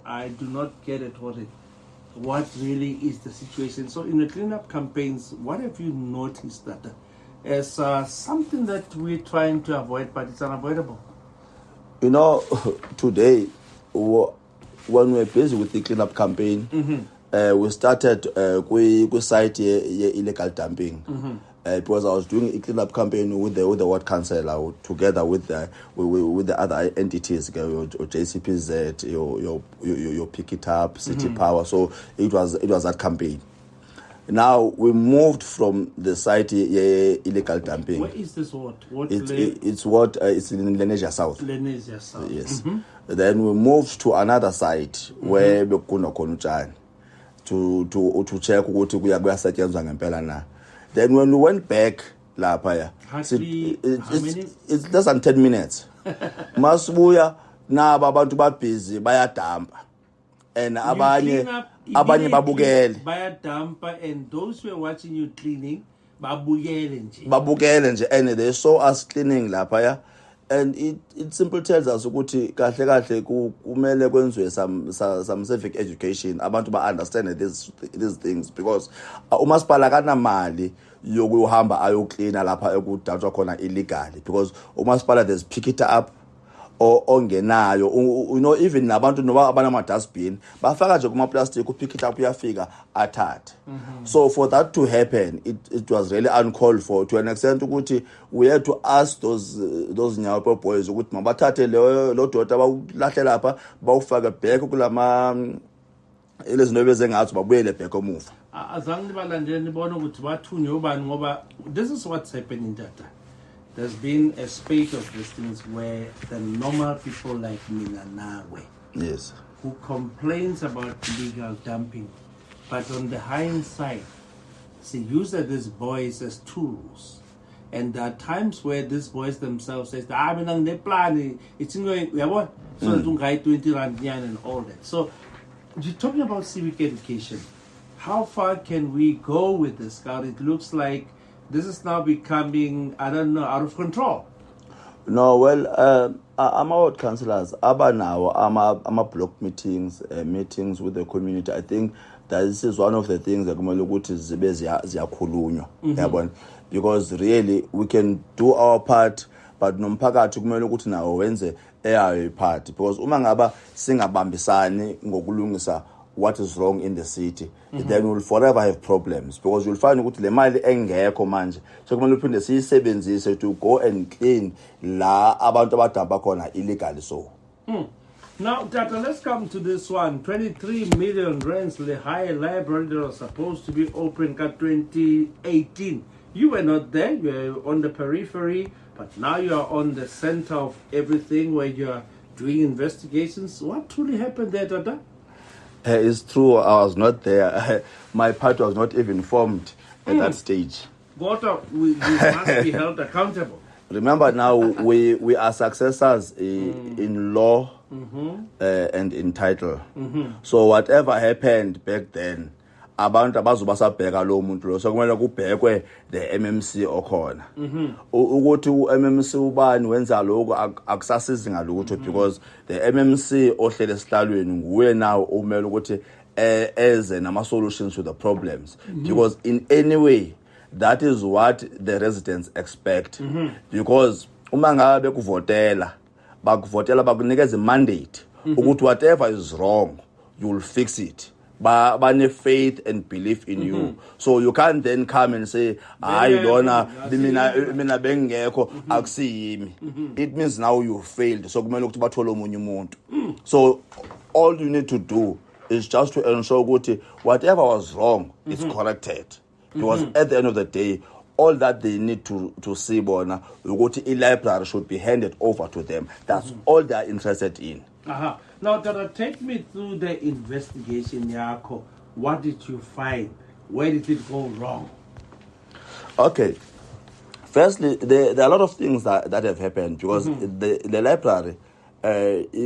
I do not get it, what really is the situation. So in the cleanup campaigns, what have you noticed that as something that we're trying to avoid, but it's unavoidable? You know, today, when we're busy with the cleanup campaign, we started with site illegal dumping. Because I was doing a cleanup campaign with the ward council together with the other entities, your JCPZ, your Pick It Up, City Power. So it was that campaign. Now we moved from the site illegal dumping. Where is this ward? It's in Lenesia South. Lenesia South. Yes. Then we moved to another site where we couldn't to check what we are going to. Then when we went back, it's less than 10 minutes. Masubuya na abantu ba busy bayadampa. And abanye babukele. Bayadampa, and those who are watching you cleaning babukele nje. Babukele nje, and they saw us cleaning lapha. And it simply tells us ukuthi kahle kumele kwenziwe some civic education, abantu ba understand these things, because umasipala kana mali yokuhamba ayocleana lapha ekudatshwa khona illegally, because umasipala there's Pick It Up or ongenayo, you know, even nabantu noba abanama dustbin bafaka nje kuma plastic uPick It Up uyafika athathe. So for that to happen, it was really uncalled for, to an extent ukuthi we had to ask those nyawo boys ukuthi mabathathe lo dota bawulahle lapha bawufaka back kulama ilezinto ebezengathi babuyele back omuva. Azange balandele nibona ukuthi bathunywe ubani ngoba this is what's happening Tata. There's been a spate of these things where the normal people like Mina Nawe, yes, who complains about illegal dumping, but on the hindsight, she uses these boys as tools. And there are times where these boys themselves say, I'm in the plan, it's going, we are so don't write 20 rand and all that. So you're talking about civic education. How far can we go with this, Cllr? It looks like this is now becoming, I don't know, out of control. No, well, I'm ward councillors. Now, I'm a block meetings with the community. I think that this is one of the things that because really we can do our part, but nomphakathi kumele ukuthi nawo wenze eyayo part, because uma ngaba singabambisani ngokulungisa what is wrong in the city, then we'll forever have problems, because you'll find ukuthi le mali engekho manje so kumele uphinde siyisebenzise to go and clean la abantu abadamba khona illegally. So now Tata, let's come to this one. 23 million rands the high library that was supposed to be open in 2018. You were not there, you were on the periphery, but now you are on the center of everything where you are doing investigations. What truly happened there, Tata? It's true, I was not there. My part was not even formed at that stage. You must be held accountable. Remember now, we are successors in law and in title. So whatever happened back then, abantu abazobasabheka lo muntu lo sokumele kubhekwe the MMC okhona ukuthi uMMC ubani wenza lokho akusasizi ngalutho, because the MMC ohlele esihlalweni nguye nawo umele ukuthi eze nama solutions to the problems, because in any way that is what the residents expect, because uma ngabe bakuvotela bakunikeza mandate ukuthi whatever is wrong you will fix it. Bane faith and belief in you. So you can't then come and say, mina bengekho akusiyimi. It means now you failed. So kumele ukuthi bathole omunye umuntu. So all you need to do is just to ensure ukuthi whatever was wrong is corrected. Because at the end of the day, all that they need to see bona ukuthi library should be handed over to them. That's all they are interested in. Now, Tata, take me through the investigation, Yako. What did you find? Where did it go wrong? Okay. Firstly, there are a lot of things that have happened, because the library,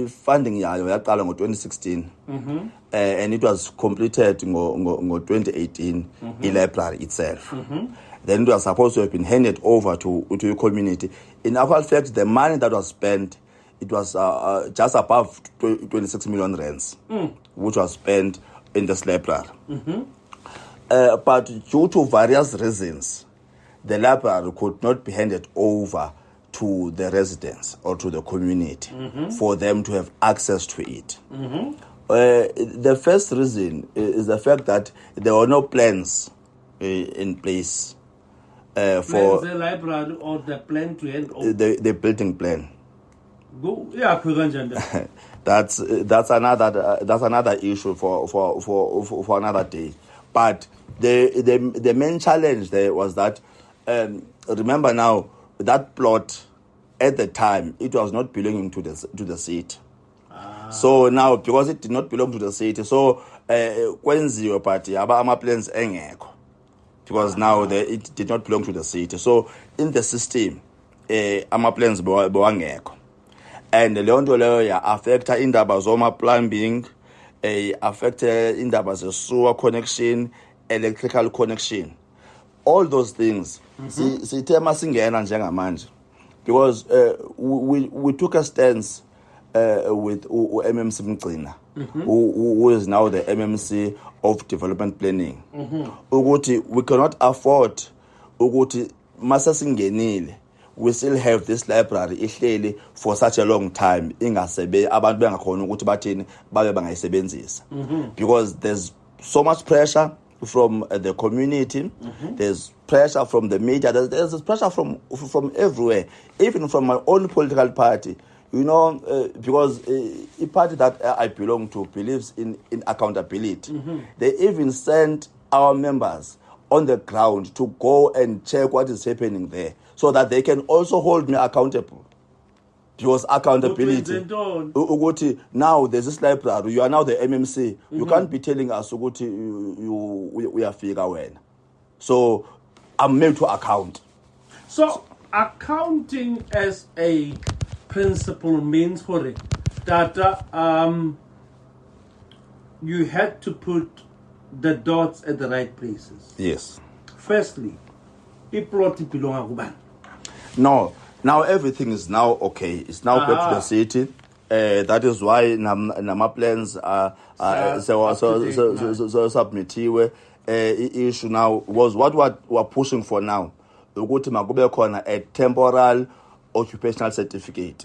funding yaqala in 2016, and it was completed in 2018, the library itself. Then it was supposed to have been handed over to the community. In actual fact, the money that was spent it was just above 26 million rands, which was spent in this library. But due to various reasons, the library could not be handed over to the residents or to the community for them to have access to it. The first reason is the fact that there were no plans in place for the library or the plan to hand over the building plan. Yeah, that's another issue for another day. But the main challenge there was that remember now that plot at the time it was not belonging to the city. So now because it did not belong to the city, so kwenziwe party ama plans engekho because now it did not belong to the city. So in the system ama plans bewangekho. And leyo nto leyo ya affecta indaba zoma plumbing, affecta indaba ze sewer connection, electrical connection. All those things sithe masingena njengamanje because we took a stance with MMC Mgcina, who is now the MMC of Development Planning. Ukuthi we cannot afford ukuthi masasingenile we still have this library ihleli for such a long time ingasebe abantu bengakhona ukuthi bathini babe bangayisebenzisa because there's so much pressure from the community, there's pressure from the media, there's pressure from everywhere, even from my own political party, you know, because a party that I belong to believes in accountability. They even sent our members on the ground to go and check what is happening there so that they can also hold me accountable. Because accountability. Uguti, now there's this library. You are now the MMC. You can't be telling us Uguti, we are figure when. So I'm made to account. So accounting as a principle means for it that you had to put the dots at the right places. Yes. Firstly, iplot belong. No. Now everything is now okay. It's now back to the city. That is why nama plans are so submitted. Issue now was what we're pushing for now. Ukuthi makube khona a temporal occupational certificate,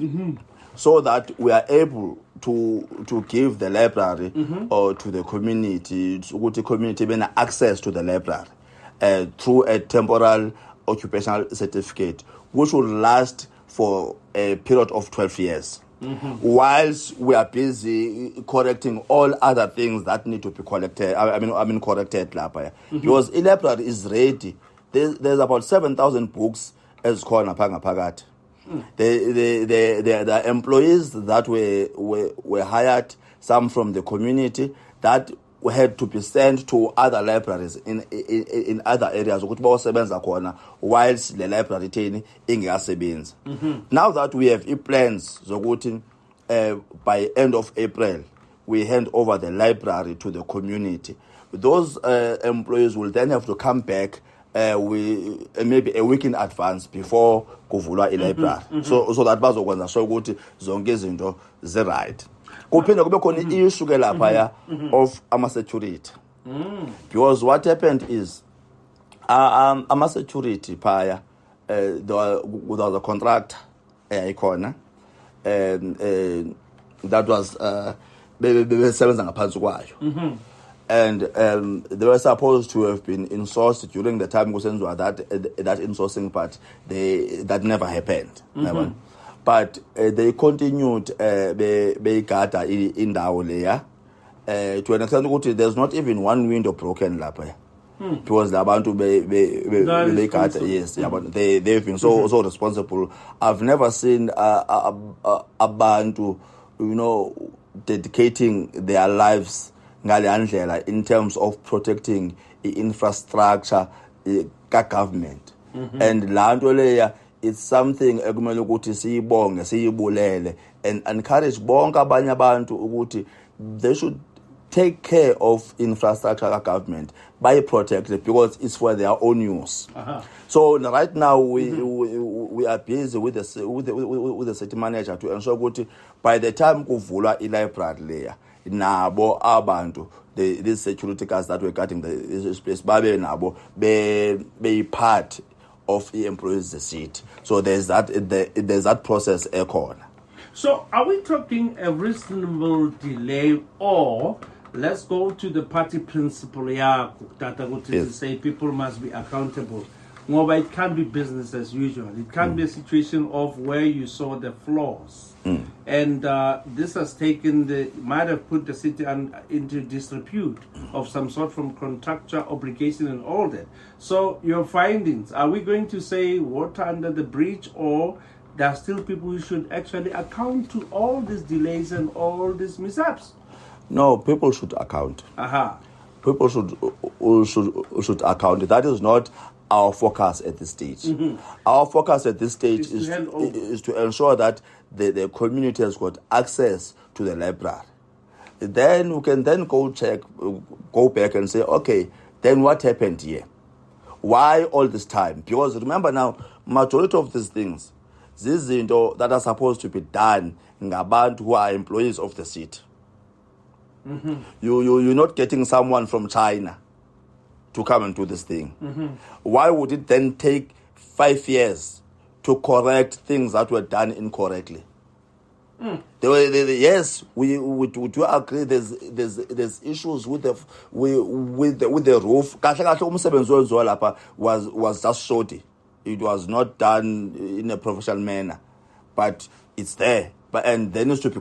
so that we are able to give the library or to the community, ukuthi community be access to the library through a temporal occupational certificate, which will last for a period of 12 years. Whilst we are busy correcting all other things that need to be corrected, corrected because the library is ready. There's about 7,000 books as corner pagapagat. The employees that were hired, some from the community, that had to be sent to other libraries in other areas whilst the library ingasebenzi. Now that we have plans by end of April we hand over the library to the community, those employees will then have to come back maybe a week in advance before kuvulwa library, so that bazokwenza sure ukuthi zonke izinto ze right. Kuphinde kube khona issue ke lapha of ama-security, because what happened is ama-security phaya there was a contractor ikhona that was besebenza ngaphansi kwayo, and they were supposed to have been insourced during the time kusenziwa that insourcing part. That never happened. But they continued beigada indawo leya to an extent ukuthi there's not even one window broken lapha, because labantu beigada. Yes, they've been so responsible. I've never seen abantu, you know, dedicating their lives ngale in terms of protecting the infrastructure government. And la nto leya, it's something ekumele ukuthi siyibonge siyibulele and encourage bonke abanye abantu ukuthi they should take care of infrastructure government by protected because it's for their own use. So right now we are busy with the city manager to ensure that by the time kuvulwa library layer nabo abantu these security guards that we're cutting the space babe nabo be part of the employees the city. So there's that process ekhona. So are we talking a reasonable delay, or let's go to the party principle to say people must be accountable? Well, but it can't be business as usual. It can't be a situation of where you saw the flaws. And this has might have put the city into disrepute of some sort from contractual obligation and all that. So your findings, are we going to say water under the bridge, or there are still people who should actually account to all these delays and all these mishaps? No, people should account. People should account. That is not our focus at this stage. Our focus at this stage is to ensure that the community has got access to the library. Then we can then go back and say, okay, then what happened here? Why all this time? Because remember now, majority of these things, these that are supposed to be done ngabantu who are employees of the city. You're not getting someone from China to come and do this thing. Why would it then take 5 years to correct things that were done incorrectly? Yes, we do agree. There's issues with the roof. Was just shoddy. It was not done in a professional manner, but it's there. And there needs to be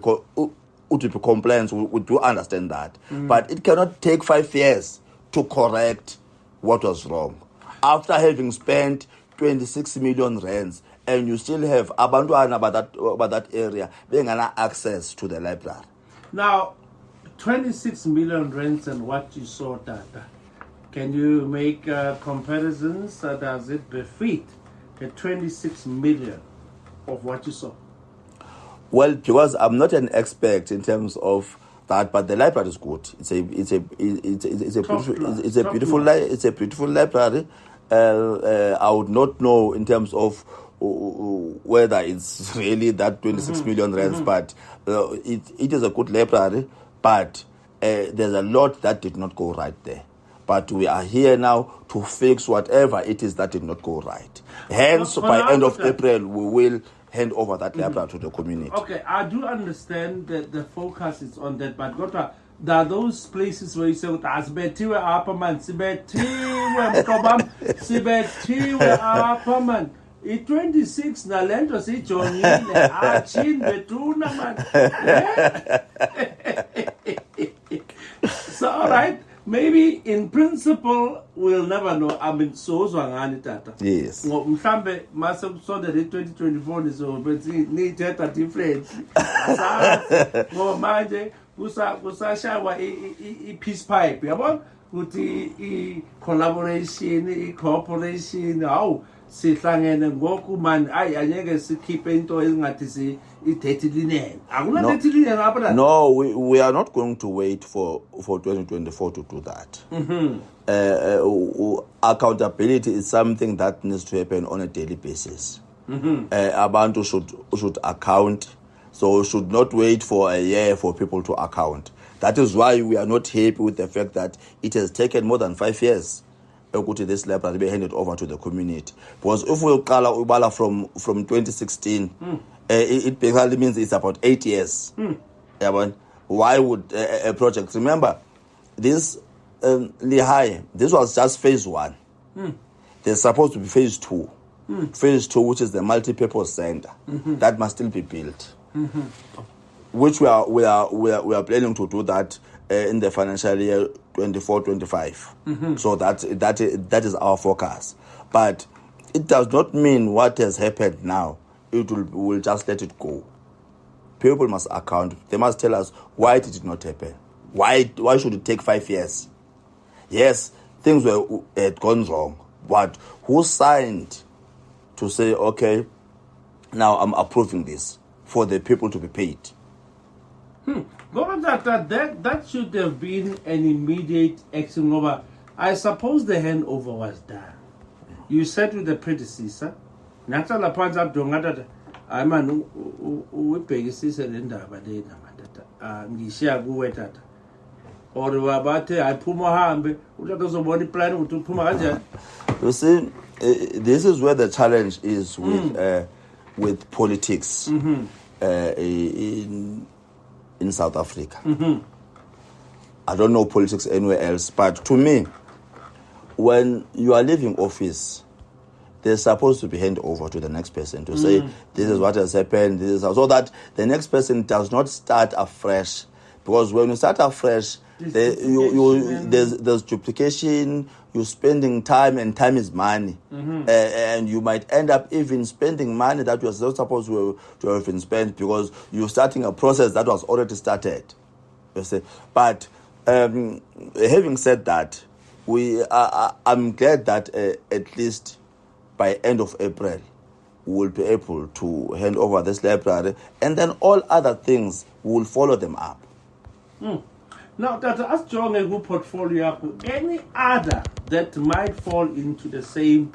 compliance. We do understand that, but it cannot take 5 years to correct what was wrong. After having spent 26 million rands, and you still have abantwana about that area being access to the library. Now, 26 million rands and what you saw, Tata. Can you make comparisons? Does it befit the 26 million of what you saw? Well, because I'm not an expert in terms of that, but the library is good. It's a beautiful library. I would not know in terms of whether it's really that 26 million rands, but it is a good library. But there's a lot that did not go right there. But we are here now to fix whatever it is that did not go right. Hence, by end of April, we will hand over that library to the community. Okay, I do understand that the focus is on that, but there are those places where you say, "Asibetiwe apha man, sibetiwe mkobam, sibetiwe apha man." 26 nalento sijongile achin betuna man. So all right, maybe in principle we'll never know. I mean, so ngani tata. Yes. Mhlambe mase so that 2024 is over, but need data different. Ngo manje kusashawa I peace pipe yabona ukuthi I collaboration I cooperation hawu sihlangene ngoku man anyeke sikhiphe into ezingathi I-dirty linen. Akuna dirty linen apha. No, we are not going to wait for 2024 to do that. Accountability is something that needs to happen on a daily basis. Abantu should account, so we should not wait for a year for people to account. That is why we are not happy with the fact that it has taken more than 5 years to this library be handed over to the community. Because if we call from 2016, it basically means it's about 8 years. Why would a project? Remember, this Lehigh, this was just phase 1. There's supposed to be phase 2. Phase 2, which is the multi-purpose center, that must still be built. Which we are planning to do that in the financial year 24-25. So that is our focus. But it does not mean what has happened now. We'll just let it go. People must account. They must tell us why did it not happen. Why should it take 5 years? Yes, things had gone wrong. But who signed to say, okay, now I'm approving this for the people to be paid? That should have been an immediate action over. I suppose the handover was done. You said with the predecessor, Natala points up to Ngata, I'm an Wipegis and Endabade, Nisha Guetata. Or Wabate, I Puma Hambe, who doesn't want to plan to Pumaja. You see, this is where the challenge is with politics in South Africa. I don't know politics anywhere else, but to me, when you are leaving office, they're supposed to be handed over to the next person to say, this is what has happened, this is how, so that the next person does not start afresh. Because when you start afresh, there's duplication, you're spending time, and time is money. And you might end up even spending money that was not supposed to have been spent because you're starting a process that was already started. You see? But having said that, I'm glad that at least by end of April, we will be able to hand over this library, and then all other things will follow them up. Now, that as John a good portfolio, any other that might fall into the same,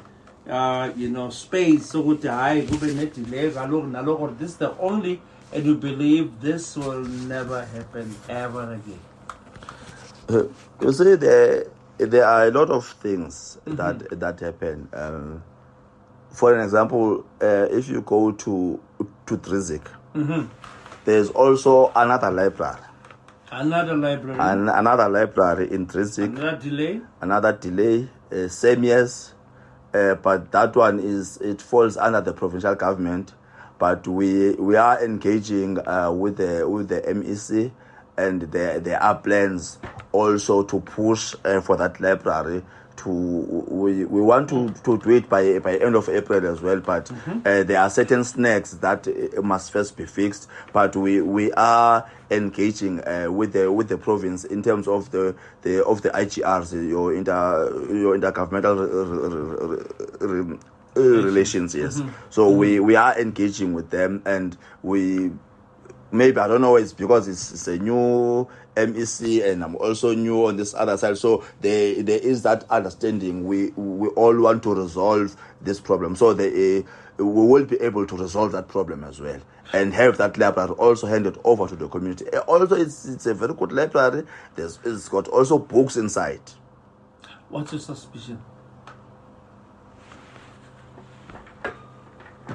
space. So with the high or this is the only, and you believe this will never happen ever again. You see, there are a lot of things that happen. For an example, if you go to Trizik, there's also another library. Another library. Another library in Trizik. Another delay. Same years, but that one it falls under the provincial government. But we are engaging with the MEC, and there are plans also to push for that library. We want to do it by end of April as well, but there are certain snags that must first be fixed. But we are engaging with the province in terms of the IGRs, your intergovernmental relations. Yes, so we are engaging with them, and we. Maybe, I don't know, it's because it's a new MEC and I'm also new on this other side. So there is that understanding. We all want to resolve this problem. So we will be able to resolve that problem as well and have that library also handed over to the community. Also, it's a very good library. It's got also books inside. What's your suspicion?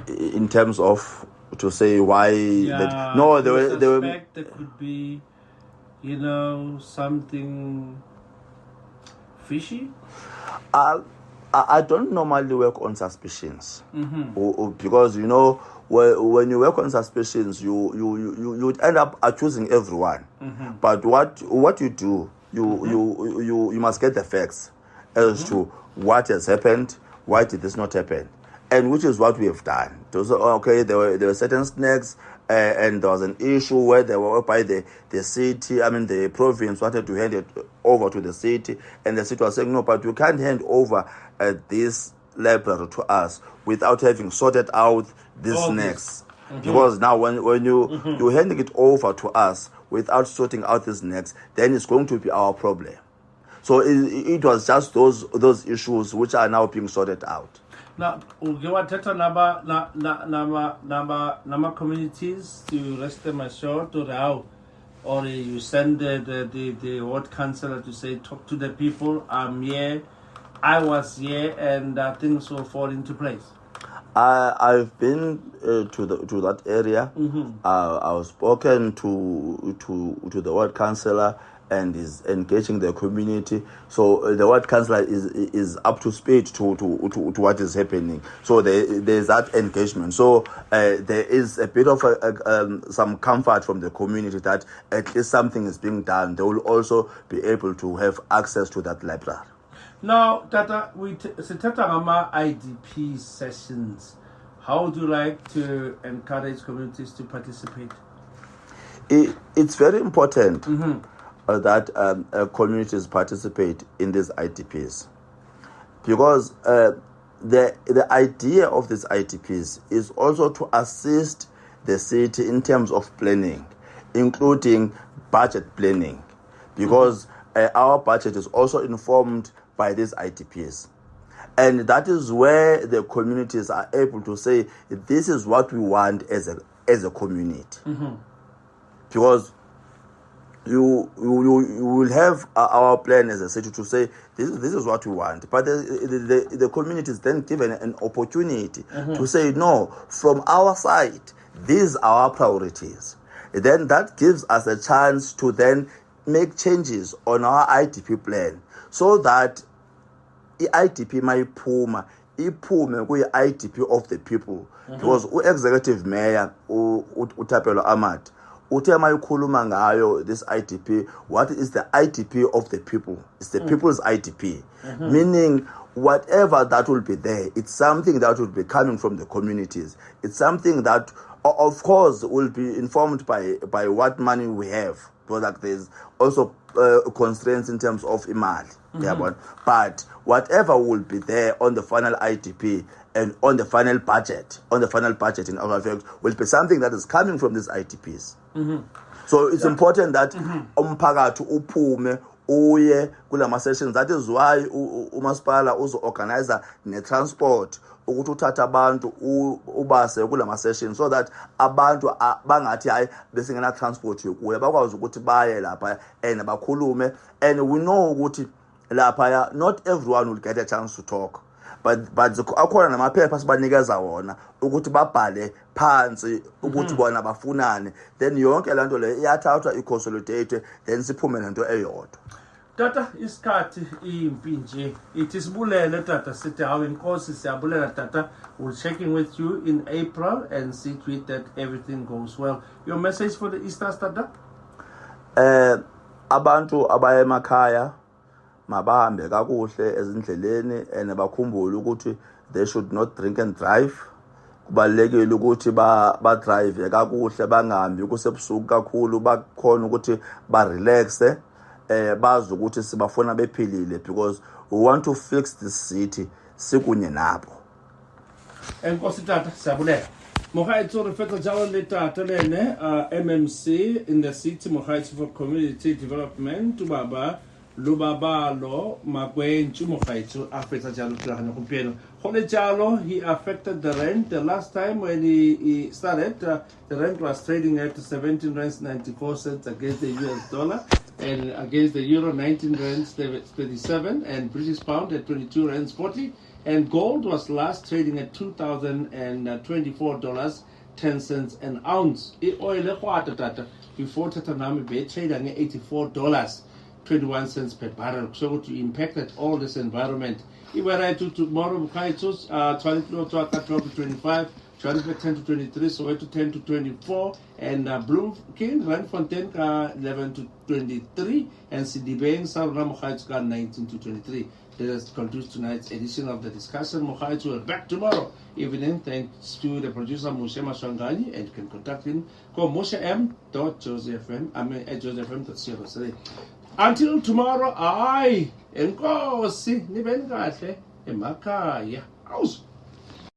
In terms of... to say why there could be something fishy. I don't normally work on suspicions because when you work on suspicions you end up accusing everyone. But what you do, you must get the facts as to what has happened, why did this not happen. And which is what we have done. Okay, there were certain snags, and there was an issue where they were by the city. The province wanted to hand it over to the city, and the city was saying, no, but you can't hand over this library to us without having sorted out these snags. Because now when you're handing it over to us without sorting out these snags, then it's going to be our problem. So it was just those issues which are now being sorted out. Now, ukiwathetha nama communities to rest them assured, or you send the ward councillor to say, talk to the people, I'm here, I was here, and things will fall into place. I've been to that area. I've spoken to the ward councillor, and is engaging the community. So the ward councillor is up to speed to what is happening. So there's that engagement. So there is a bit of some comfort from the community that at least something is being done. They will also be able to have access to that library. Now, Tata, we Tata IDP sessions. How would you like to encourage communities to participate? It's very important that communities participate in these IDPs, because the idea of these IDPs is also to assist the city in terms of planning, including budget planning, because our budget is also informed by these IDPs. And that is where the communities are able to say, this is what we want as a community. Because you will have our plan as a city to say, this is what we want. But the community is then given an opportunity to say, no, from our side, these are our priorities. Then that gives us a chance to then make changes on our IDP plan, so that i-IDP mayiphuma iphume kuyi-IDP of the people. Because u-executive mayor uThapelo Ahmad uthe mayikhuluma ngayo this IDP, what is the IDP of the people? It's the people's IDP. Meaning whatever that will be there, it's something that will be coming from the communities. It's something that of course will be informed by what money we have, because like there's also constraints in terms of imali. But whatever will be there on the final IDP and on the final budget in our effect will be something that is coming from these IDPs. So it's important that umphakathi uphume uye kulama sessions. That is why umasipala uzo-organizer ne-transport ukuthi uthatha abantu ubase kulama sessions, so that abantu bangathi hayi besingena transport yokuya bakwazi ukuthi baye lapha and bakhulume. And we know ukuthi lapha not everyone will get a chance to talk, but akhona namaphepha sibanikeza wona ukuthi babhale phansi ukuthi bona bafunane, then yonke lento le iyathathwa iconsolidate, then siphume nento eyodwa. Tata isikhathi impi nje ithi sibulele tata, sithi hawu inkosi siyabulela tata. We're checking with you in April and see to it that everything goes well. Your message for the Easters, tata? Abantu abaye emakhaya mabahambe kakuhle ezindleleni and bakhumbule ukuthi they should not drink and drive. Kubalekile ukuthi ba drive kakuhle, bangahambi kusebusuku kakhulu, bakhona ukuthi ba relaxe, bazi ukuthi sibafuna bephilile, because we want to fix this city sikunye nabo. Enkosi tata siyabulela. Mohaitsu refeta jalo le tata lene MMC in the city, Mohaitsu for community development, Baba Lubabalo Magwentshu Mohaitsu afeta jalo tlhagana gompieno. Gole jalo he affected the rent. The last time when he started, the rent was trading at 17 rands 94 cents against the US dollar, and against the euro 19 rands 37, and British pound at 22 rands 40, and gold was last trading at $2,024 10 an ounce. Oil tata before tatanami be trading at $84 21 per barrel. So to impacted all this environment. If I write to tomorrow, 20 to 25. 10 to 23, Soweto 10 to 24, and Bloemfontein ran from 11 to 23, and Sidibeng South Mohaitsu 19 to 23. That concludes tonight's edition of the discussion. Mohaitsu will back tomorrow evening. Thanks to the producer Moshe Mashangani, and you can contact him. Call moshem.josefm. At josefm.co.za. Until tomorrow, enkosi nibenkahle emakhaya. Aus.